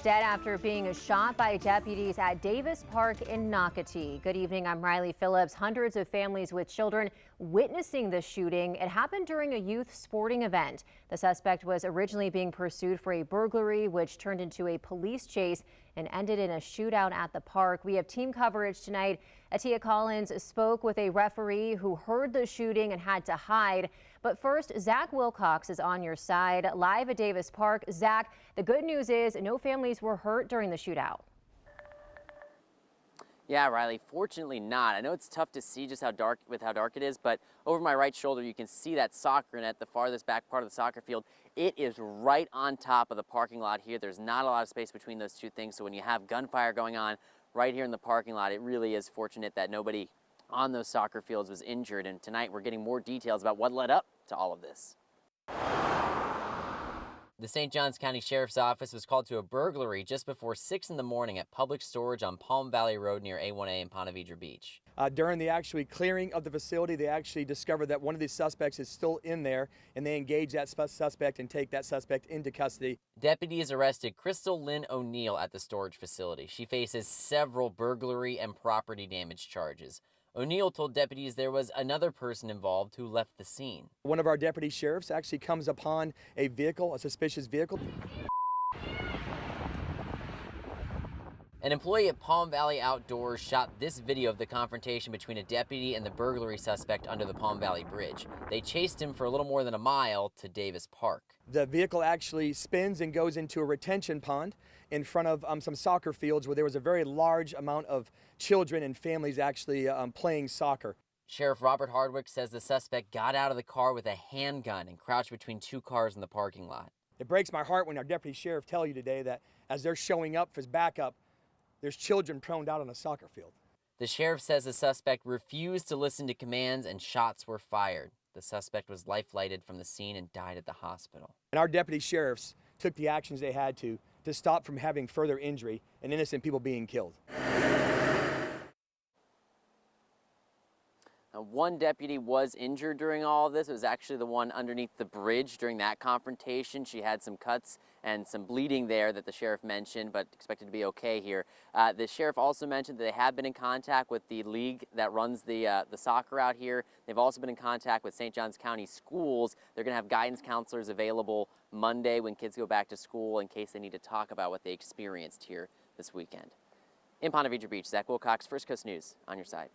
Dead after being shot by deputies at Davis Park in Nocatee. Good evening, I'm Riley Phillips. Hundreds of families with children witnessing the shooting. It happened during a youth sporting event. The suspect was originally being pursued for a burglary, which turned into a police chase and ended in a shootout at the park. We have team coverage tonight. Atia Collins spoke with a referee who heard the shooting and had to hide. But first, Zach Wilcox is on your side, live at Davis Park. Zach, the good news is no families were hurt during the shootout. Yeah, Riley, fortunately not. I know it's tough to see just how dark it is, but over my right shoulder you can see that soccer net, the farthest back part of the soccer field. It is right on top of the parking lot here. There's not a lot of space between those two things, so when you have gunfire going on right here in the parking lot, it really is fortunate that nobody on those soccer fields was injured. And tonight we're getting more details about what led up to all of this. The St. Johns County Sheriff's Office was called to a burglary just before 6 in the morning at public storage on Palm Valley Road near A1A in Ponte Vedra Beach. During the actually clearing of the facility, they actually discovered that one of these suspects is still in there, and they engage that suspect and take that suspect into custody. Deputies arrested Crystal Lynn O'Neill at the storage facility. She faces several burglary and property damage charges. O'Neill told deputies there was another person involved who left the scene. One of our deputy sheriffs actually comes upon a vehicle, a suspicious vehicle. An employee at Palm Valley Outdoors shot this video of the confrontation between a deputy and the burglary suspect under the Palm Valley Bridge. They chased him for a little more than a mile to Davis Park. The vehicle actually spins and goes into a retention pond in front of some soccer fields where there was a very large amount of children and families actually playing soccer. Sheriff Robert Hardwick says the suspect got out of the car with a handgun and crouched between two cars in the parking lot. It breaks my heart when our deputy sheriff tell you today that as they're showing up for his backup, there's children prone out on a soccer field. The sheriff says the suspect refused to listen to commands and shots were fired. The suspect was life-flighted from the scene and died at the hospital. And our deputy sheriffs took the actions they had to stop from having further injury and innocent people being killed. Now, one deputy was injured during all of this. It was actually the one underneath the bridge during that confrontation. She had some cuts and some bleeding there that the sheriff mentioned, but expected to be okay here. The sheriff also mentioned that they have been in contact with the league that runs the soccer out here. They've also been in contact with St. Johns County schools. They're going to have guidance counselors available Monday when kids go back to school in case they need to talk about what they experienced here this weekend. In Ponte Vedra Beach, Zach Wilcox, First Coast News, on your side.